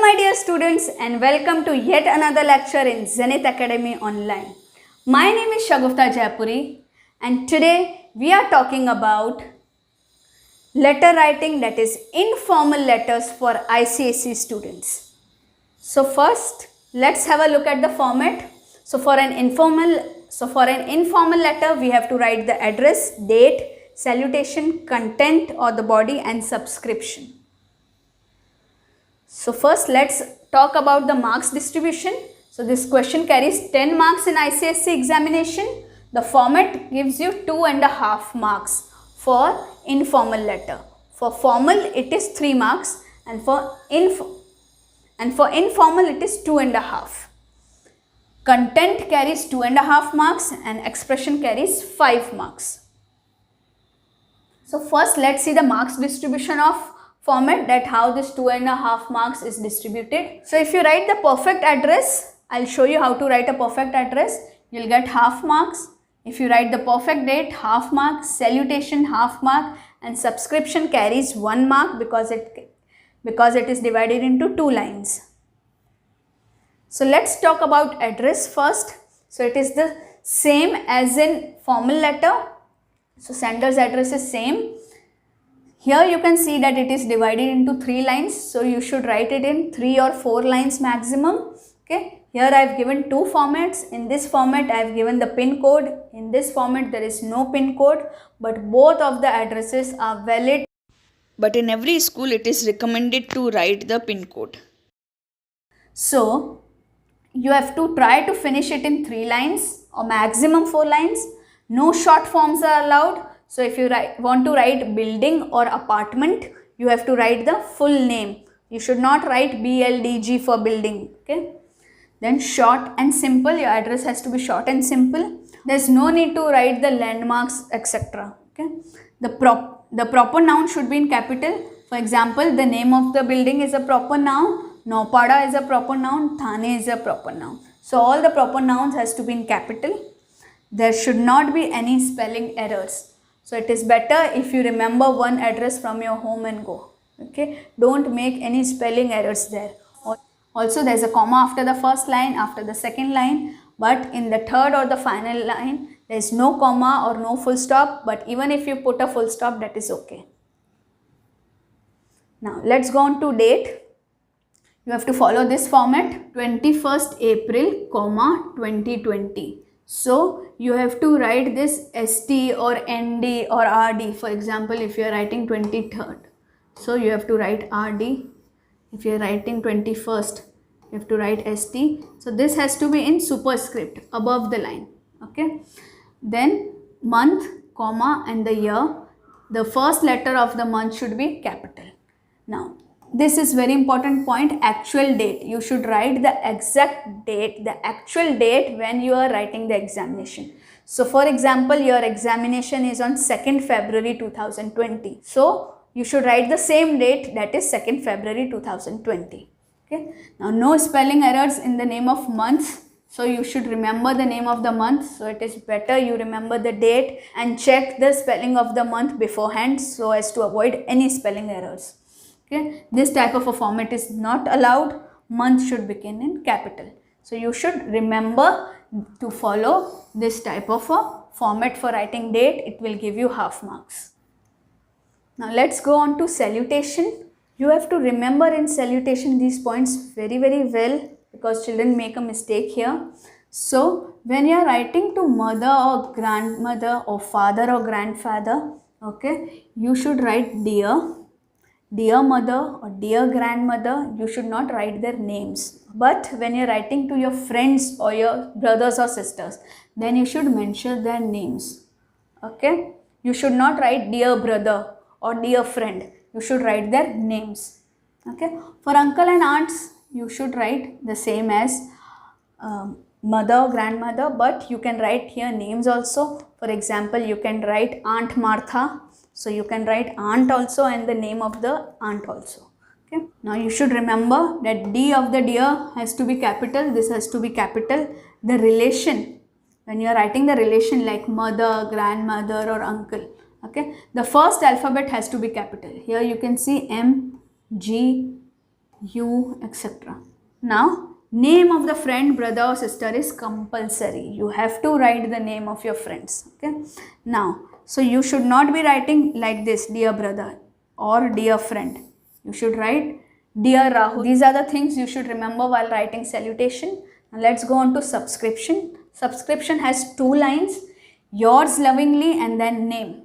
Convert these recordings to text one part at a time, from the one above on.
my dear students, and welcome to yet another lecture in Zenith Academy Online. My name is Shagufta Jaipuri, and today we are talking about letter writing, that is informal letters for ICSE students. So first, let's have a look at the format. So for an informal letter, we have to write the address, date, salutation, content or the body and subscription. So first let's talk about the marks distribution. So this question carries 10 marks in ICSE examination. The format gives you 2.5 marks for informal letter. For formal it is 3 marks and for informal it is 2.5. Content carries 2.5 marks and expression carries 5 marks. So first let's see the marks distribution of format, that how this 2.5 marks is distributed. So if you write the perfect address, I'll show you how to write a perfect address. You'll get half marks. If you write the perfect date, half mark, salutation, half mark, and subscription carries 1 mark because it is divided into 2 lines. So let's talk about address first. So it is the same as in formal letter. So sender's address is same. Here you can see that it is divided into 3 lines. So you should write it in 3 or 4 lines maximum. Okay. Here I have given 2 formats. In this format I have given the pin code. In this format there is no pin code, but both of the addresses are valid. But in every school it is recommended to write the pin code. So you have to try to finish it in 3 lines or maximum 4 lines. No short forms are allowed. So if you want to write building or apartment, you have to write the full name. You should not write BLDG for building. Okay. Then short and simple. Your address has to be short and simple. There is no need to write the landmarks, etc. Okay. The proper noun should be in capital. For example, the name of the building is a proper noun. Nopada is a proper noun. Thane is a proper noun. So all the proper nouns has to be in capital. There should not be any spelling errors. So it is better if you remember one address from your home and go. Okay. Don't make any spelling errors there. Also there is a comma after the first line, after the second line, but in the third or the final line there is no comma or no full stop, but even if you put a full stop, that is okay. Now let's go on to date. You have to follow this format, 21st April, 2020. So you have to write this ST or ND or RD. For example, if you are writing 23rd, so you have to write RD. If you are writing 21st, you have to write ST. So this has to be in superscript above the line. Okay. Then month, comma and the year. The first letter of the month should be capital. Now this is very important point, actual date. You should write the exact date, the actual date when you are writing the examination. So for example, your examination is on 2nd February 2020. So you should write the same date, that is 2nd February 2020. Okay. Now no spelling errors in the name of months. So you should remember the name of the month. So it is better you remember the date and check the spelling of the month beforehand so as to avoid any spelling errors. Okay. This type of a format is not allowed. Month should begin in capital. So you should remember to follow this type of a format for writing date. It will give you half marks. Now let's go on to salutation. You have to remember in salutation these points very well because children make a mistake here. So when you are writing to mother or grandmother or father or grandfather, okay, you should write dear mother or dear grandmother. You should not write their names. But when you are writing to your friends or your brothers or sisters, then you should mention their names. Okay. You should not write dear brother or dear friend. You should write their names. Okay. For uncle and aunts, you should write the same as mother, grandmother, but you can write here names also. For example, you can write Aunt Martha. So you can write aunt also and the name of the aunt also. Okay. Now you should remember that D of the dear has to be capital. This has to be capital. The relation, when you are writing the relation like mother, grandmother or uncle, okay, the first alphabet has to be capital. Here you can see M, G, you, etc. Now, name of the friend, brother or sister is compulsory. You have to write the name of your friends. Okay. Now, so you should not be writing like this, dear brother or dear friend. You should write dear Rahul. These are the things you should remember while writing salutation. Now let's go on to subscription. Subscription has 2 lines, yours lovingly and then name.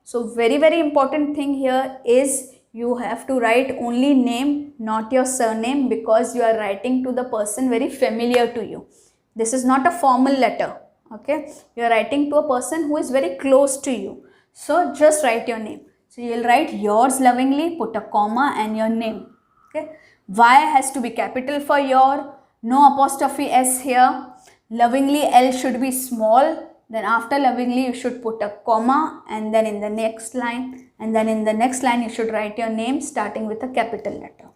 So very important thing here is you have to write only name, not your surname, because you are writing to the person very familiar to you. This is not a formal letter. Okay, you are writing to a person who is very close to you. So just write your name. So you will write yours lovingly, put a comma and your name. Okay, Y has to be capital for your, no apostrophe S here. Lovingly, L should be small. Then after lovingly, you should put a comma and then in the next line. And then in the next line, you should write your name starting with a capital letter.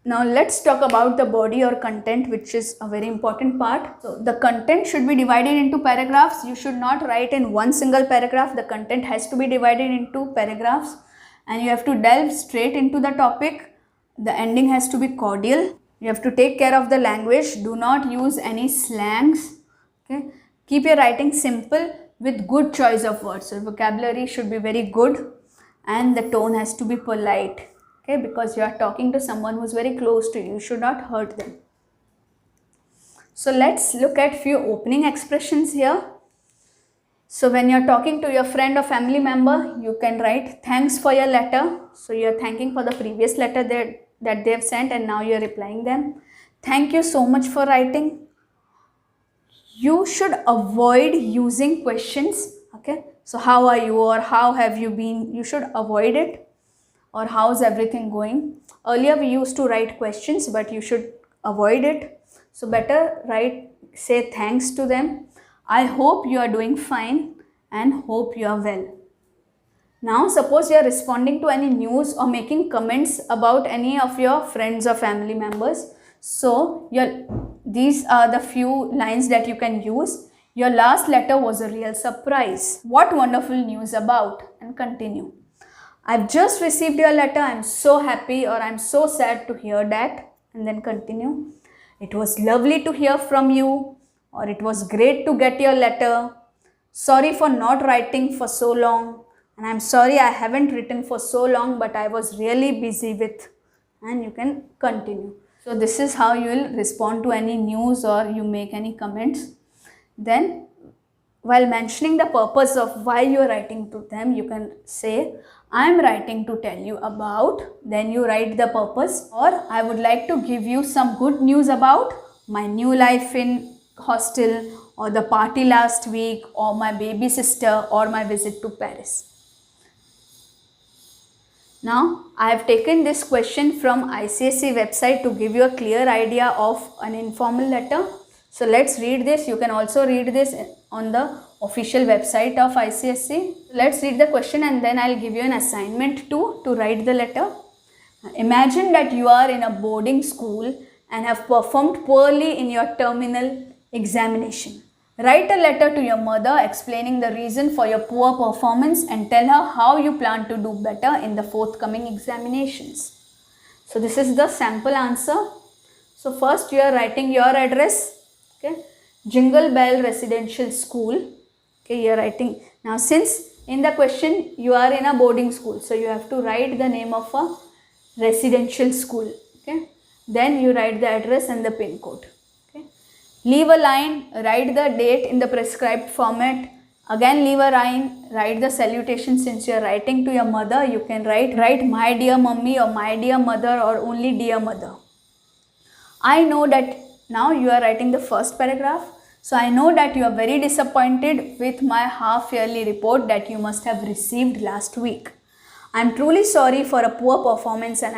Now let's talk about the body or content, which is a very important part. So the content should be divided into paragraphs. You should not write in one single paragraph. The content has to be divided into paragraphs and you have to delve straight into the topic. The ending has to be cordial. You have to take care of the language. Do not use any slangs. Okay. Keep your writing simple with good choice of words. So vocabulary should be very good and the tone has to be polite. Okay, because you are talking to someone who is very close to you. You should not hurt them. So let's look at few opening expressions here. So when you are talking to your friend or family member, you can write thanks for your letter. So you are thanking for the previous letter that they have sent and now you are replying them. Thank you so much for writing. You should avoid using questions. Okay, so how are you or how have you been? You should avoid it. Or how's everything going? Earlier we used to write questions, but you should avoid it. So better say thanks to them. I hope you are doing fine and hope you are well. Now suppose you are responding to any news or making comments about any of your friends or family members. So these are the few lines that you can use. Your last letter was a real surprise. What wonderful news about? And continue. I've just received your letter. I'm so happy or I'm so sad to hear that. And then continue. It was lovely to hear from you or it was great to get your letter. Sorry for not writing for so long. And I'm sorry I haven't written for so long, but I was really busy with. And you can continue. So this is how you will respond to any news or you make any comments. Then while mentioning the purpose of why you are writing to them, you can say, I am writing to tell you about, then you write the purpose, or I would like to give you some good news about my new life in hostel or the party last week or my baby sister or my visit to Paris. Now, I have taken this question from ICSE website to give you a clear idea of an informal letter. So let's read this. You can also read this on the official website of ICSE. Let's read the question and then I'll give you an assignment to write the letter. Imagine that you are in a boarding school and have performed poorly in your terminal examination. Write a letter to your mother explaining the reason for your poor performance and tell her how you plan to do better in the forthcoming examinations. So this is the sample answer. So first you are writing your address. Okay, Jingle Bell Residential School. Okay, you are writing. Now since in the question you are in a boarding school, so you have to write the name of a residential school. Okay, then you write the address and the pin code. Okay, leave a line, write the date in the prescribed format. Again leave a line, write the salutation. Since you are writing to your mother, you can write my dear mummy or my dear mother or only dear mother. I know that. Now you are writing the first paragraph. So I know that you are very disappointed with my half-yearly report that you must have received last week. I am truly sorry for a poor performance and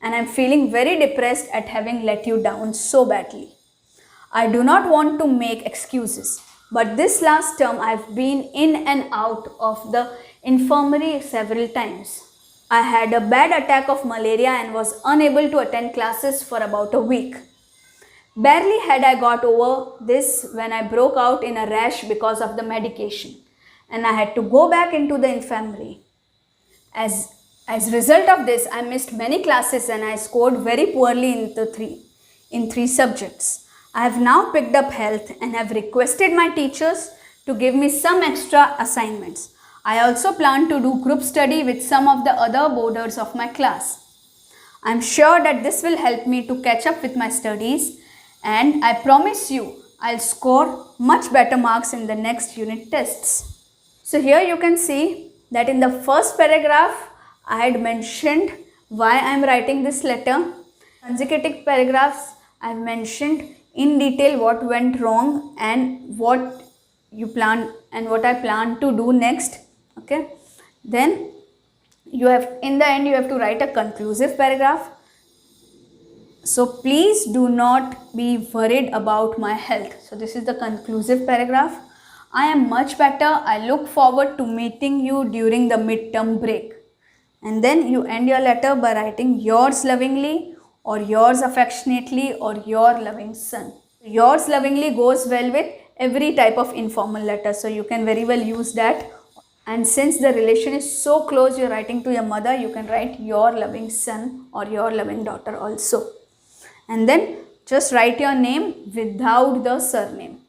I'm feeling very depressed at having let you down so badly. I do not want to make excuses, but this last term I have been in and out of the infirmary several times. I had a bad attack of malaria and was unable to attend classes for about a week. Barely had I got over this when I broke out in a rash because of the medication and I had to go back into the infirmary. As As a result of this, I missed many classes and I scored very poorly in three subjects. I have now picked up health and have requested my teachers to give me some extra assignments. I also plan to do group study with some of the other boarders of my class. I am sure that this will help me to catch up with my studies, and I promise you I'll score much better marks in the next unit tests. So here you can see that in the first paragraph I had mentioned why I am writing this letter. Consecutive paragraphs I have mentioned in detail what went wrong and what I plan to do next. Okay, then in the end you have to write a conclusive paragraph. So please do not be worried about my health. So this is the conclusive paragraph. I am much better. I look forward to meeting you during the midterm break. And then you end your letter by writing yours lovingly or yours affectionately or your loving son. Yours lovingly goes well with every type of informal letter. So you can very well use that. And since the relation is so close, you're writing to your mother, you can write your loving son or your loving daughter also. And then just write your name without the surname.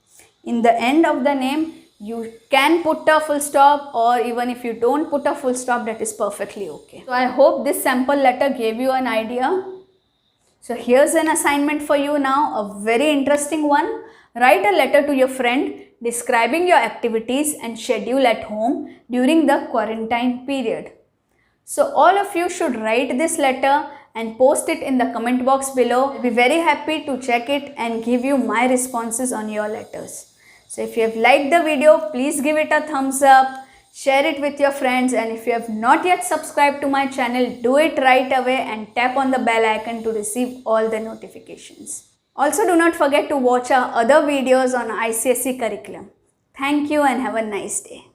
In the end of the name, you can put a full stop, or even if you don't put a full stop, that is perfectly okay. So I hope this sample letter gave you an idea. So here's an assignment for you now, a very interesting one. Write a letter to your friend describing your activities and schedule at home during the quarantine period. So all of you should write this letter and post it in the comment box below. I'll be very happy to check it and give you my responses on your letters. So if you have liked the video, please give it a thumbs up, share it with your friends, and if you have not yet subscribed to my channel, do it right away and tap on the bell icon to receive all the notifications. Also, do not forget to watch our other videos on ICSE curriculum. Thank you and have a nice day.